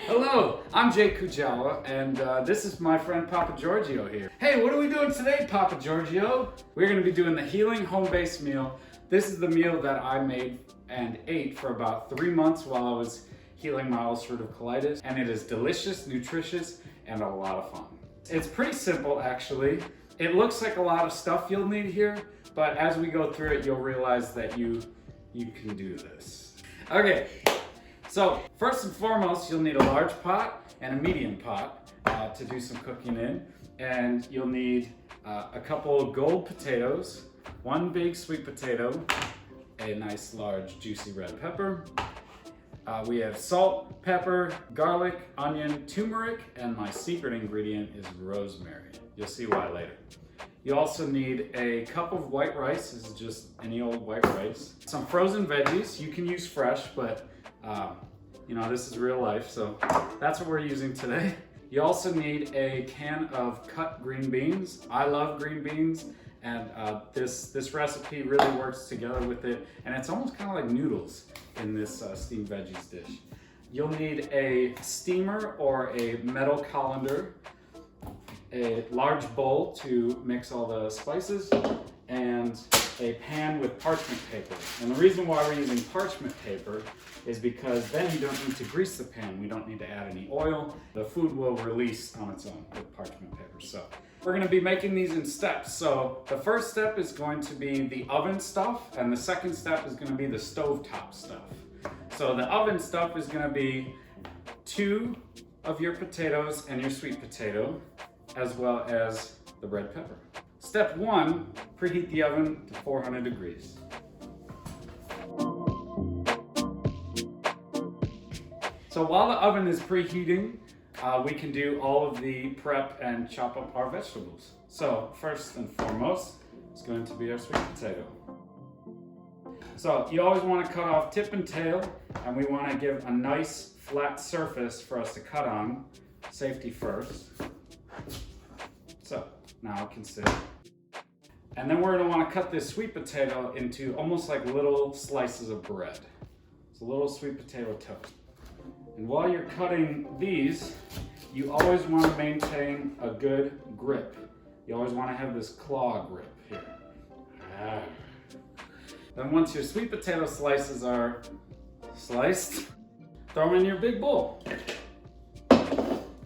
Hello, I'm Jake Kujawa, and this is my friend Papa Giorgio here. Hey, what are we doing today, Papa Giorgio? We're going to be doing the Healing Home-Based Meal. This is the meal that I made and ate for about 3 months while I was healing my ulcerative colitis, and it is delicious, nutritious, and a lot of fun. It's pretty simple, actually. It looks like a lot of stuff you'll need here, but as we go through it, you'll realize that you can do this. Okay, so first and foremost, you'll need a large pot and a medium pot to do some cooking in, and you'll need a couple of gold potatoes, one big sweet potato, a nice large juicy red pepper. We have salt, pepper, garlic, onion, turmeric, and my secret ingredient is rosemary. You'll see why later. You also need a cup of white rice. This is just any old white rice. Some frozen veggies. You can use fresh, but you know, this is real life, so that's what we're using today. You also need a can of cut green beans. I love green beans, and this recipe really works together with it, and it's almost kind of like noodles in this steamed veggies dish. You'll need a steamer or a metal colander, a large bowl to mix all the spices, and a pan with parchment paper. And the reason why we're using parchment paper is because then you don't need to grease the pan. We don't need to add any oil. The food will release on its own with parchment paper. So we're gonna be making these in steps. So the first step is going to be the oven stuff, and the second step is gonna be the stovetop stuff. So the oven stuff is gonna be 2 of your potatoes and your sweet potato, as well as the red pepper. Step 1, preheat the oven to 400 degrees. So while the oven is preheating, we can do all of the prep and chop up our vegetables. So first and foremost, it's going to be our sweet potato. So you always want to cut off tip and tail, and we want to give a nice flat surface for us to cut on. Safety first. So now it can sit. And then we're going to want to cut this sweet potato into almost like little slices of bread. It's a little sweet potato toast. And while you're cutting these, you always want to maintain a good grip. You always want to have this claw grip here. Then once your sweet potato slices are sliced, throw them in your big bowl.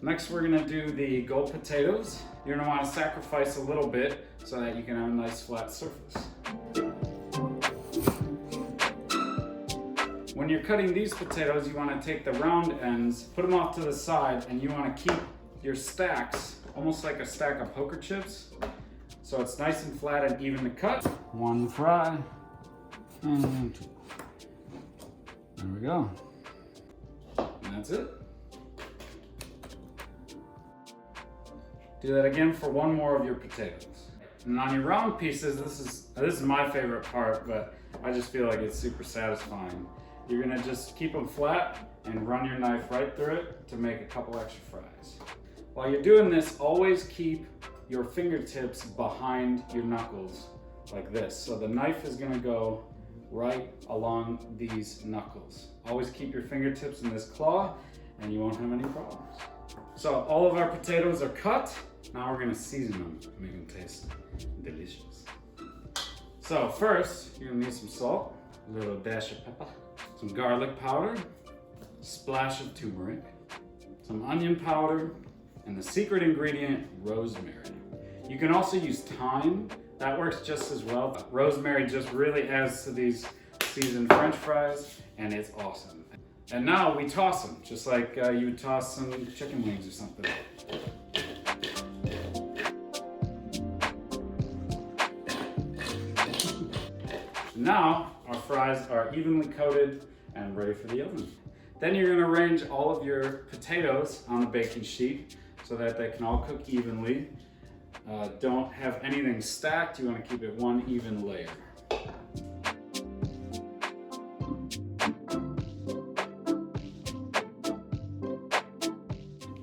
Next, we're gonna do the gold potatoes. You're gonna wanna sacrifice a little bit so that you can have a nice flat surface. When you're cutting these potatoes, you wanna take the round ends, put them off to the side, and you wanna keep your stacks almost like a stack of poker chips. So it's nice and flat and even to cut. 1 fry, and 2. There we go. And that's it. Do that again for 1 more of your potatoes. And on your round pieces, this is my favorite part, but I just feel like it's super satisfying. You're gonna just keep them flat and run your knife right through it to make a couple extra fries. While you're doing this, always keep your fingertips behind your knuckles like this. So the knife is gonna go right along these knuckles. Always keep your fingertips in this claw and you won't have any problems. So all of our potatoes are cut. Now we're gonna season them to make them taste delicious. So first, you're gonna need some salt, a little dash of pepper, some garlic powder, a splash of turmeric, some onion powder, and the secret ingredient, rosemary. You can also use thyme. That works just as well. But rosemary just really adds to these seasoned French fries, and it's awesome. And now we toss them, just like you would toss some chicken wings or something. Now our fries are evenly coated and ready for the oven. Then you're gonna arrange all of your potatoes on the baking sheet so that they can all cook evenly. Don't have anything stacked. You want to keep it one even layer.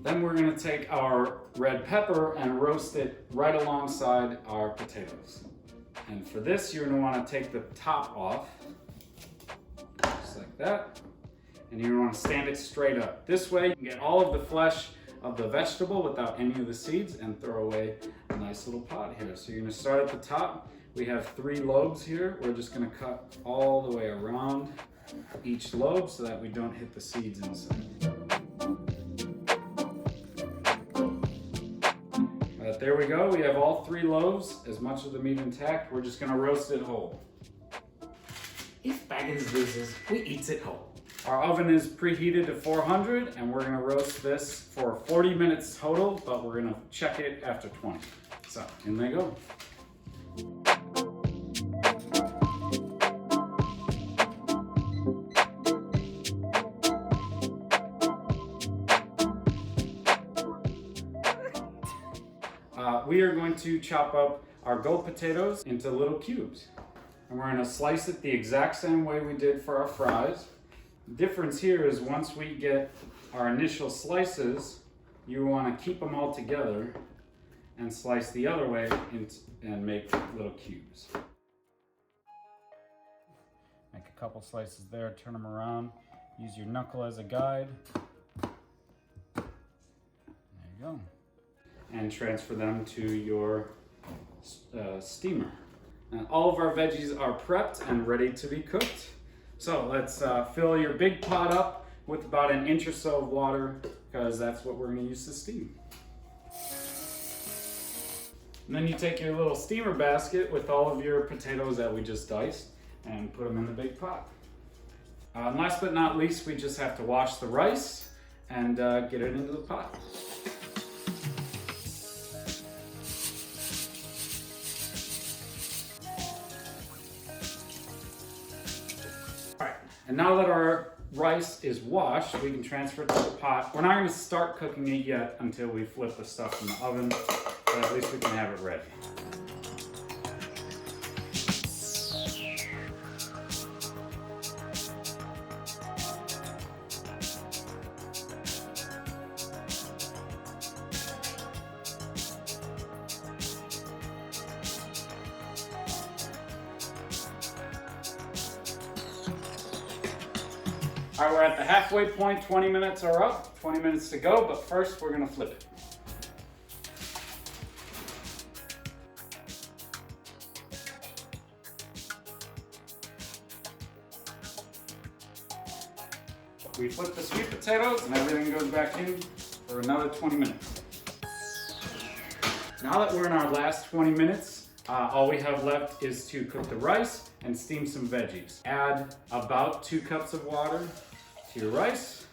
Then we're going to take our red pepper and roast it right alongside our potatoes. And for this, you're going to want to take the top off, just like that. and you want to stand it straight up. This way you can get all of the flesh of the vegetable without any of the seeds and throw away a nice little pod here. So you're going to start at the top. We have 3 lobes here. We're just going to cut all the way around each lobe so that we don't hit the seeds inside. There we go. We have all 3 lobes, as much of the meat intact. We're just going to roast it whole. If Baggins loses, we eats it whole. Our oven is preheated to 400, and we're going to roast this for 40 minutes total, but we're going to check it after 20. So, in they go. We are going to chop up our gold potatoes into little cubes. And we're going to slice it the exact same way we did for our fries. The difference here is once we get our initial slices, you want to keep them all together and slice the other way and make little cubes. Make a couple slices there, turn them around, use your knuckle as a guide. There you go. And transfer them to your steamer. And all of our veggies are prepped and ready to be cooked. So let's fill your big pot up with about 1 inch or so of water, because that's what we're going to use to steam. And then you take your little steamer basket with all of your potatoes that we just diced and put them in the big pot. And last but not least, we just have to wash the rice and get it into the pot. And now that our rice is washed, we can transfer it to the pot. We're not going to start cooking it yet until we flip the stuff in the oven, but at least we can have it ready. All right, we're at the halfway point, 20 minutes are up, 20 minutes to go, but first we're gonna flip it. We flip the sweet potatoes and everything goes back in for another 20 minutes. Now that we're in our last 20 minutes, all we have left is to cook the rice and steam some veggies. Add about 2 cups of water to your rice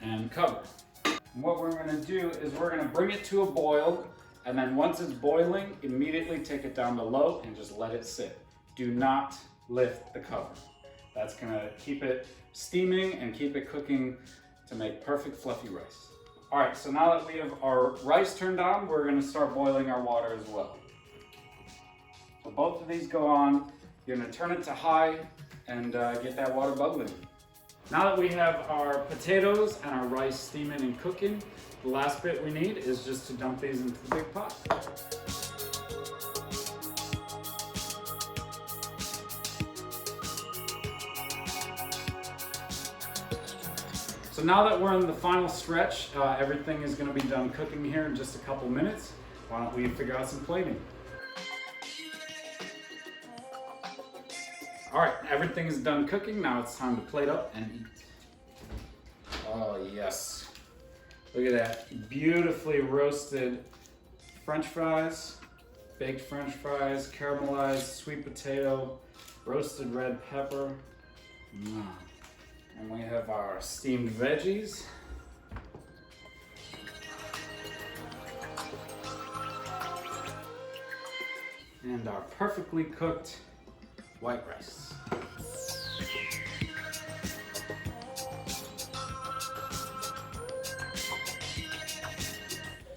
and cover. And what we're going to do is we're going to bring it to a boil, and then once it's boiling, immediately take it down to low and just let it sit. Do not lift the cover. That's going to keep it steaming and keep it cooking to make perfect fluffy rice. All right, so now that we have our rice turned on, we're going to start boiling our water as well. So both of these go on. You're going to turn it to high and get that water bubbling. Now that we have our potatoes and our rice steaming and cooking, the last bit we need is just to dump these into the big pot. So now that we're in the final stretch, everything is going to be done cooking here in just a couple minutes. Why don't we figure out some plating? All right, everything is done cooking. Now it's time to plate up and eat. Oh yes. Look at that. Beautifully roasted French fries, baked French fries, caramelized sweet potato, roasted red pepper. And we have our steamed veggies. And our perfectly cooked white rice.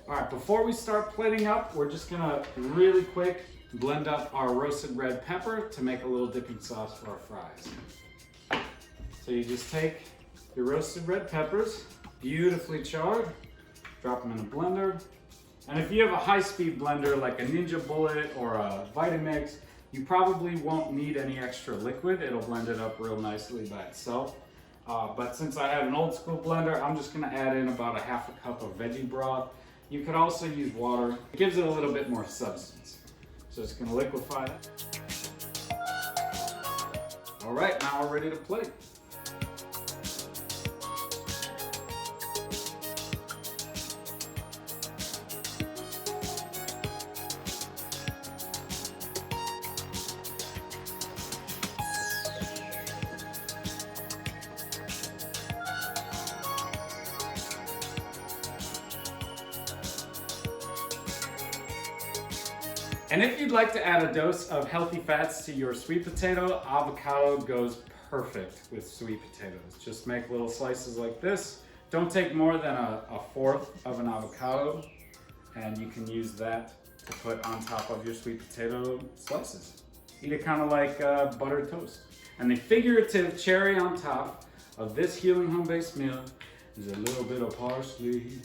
All right, before we start plating up, we're just gonna really quick blend up our roasted red pepper to make a little dipping sauce for our fries. So you just take your roasted red peppers, beautifully charred, drop them in a blender. And if you have a high-speed blender like a Ninja Bullet or a Vitamix, You probably won't need any extra liquid. It'll blend it up real nicely by itself. But since I have an old school blender, I'm just gonna add in about a half a cup of veggie broth. You could also use water. It gives it a little bit more substance. So it's gonna liquefy it. All right, now we're ready to plate. And if you'd like to add a dose of healthy fats to your sweet potato, avocado goes perfect with sweet potatoes. Just make little slices like this. Don't take more than a fourth of an avocado, and you can use that to put on top of your sweet potato slices. Eat it kind of like buttered toast. And the figurative cherry on top of this healing home-based meal is a little bit of parsley.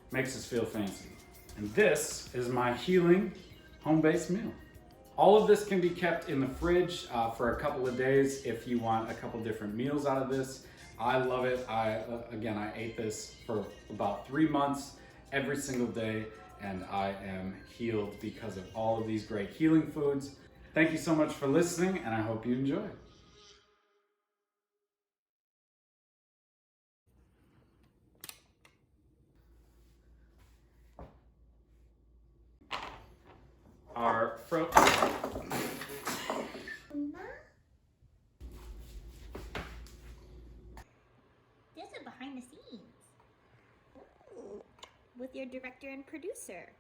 Makes us feel fancy. And this is my healing home-based meal. All of this can be kept in the fridge for a couple of days if you want a couple different meals out of this. I love it. I ate this for about 3 months every single day, and I am healed because of all of these great healing foods. Thank you so much for listening, and I hope you enjoy. Our This is behind the scenes with your director and producer.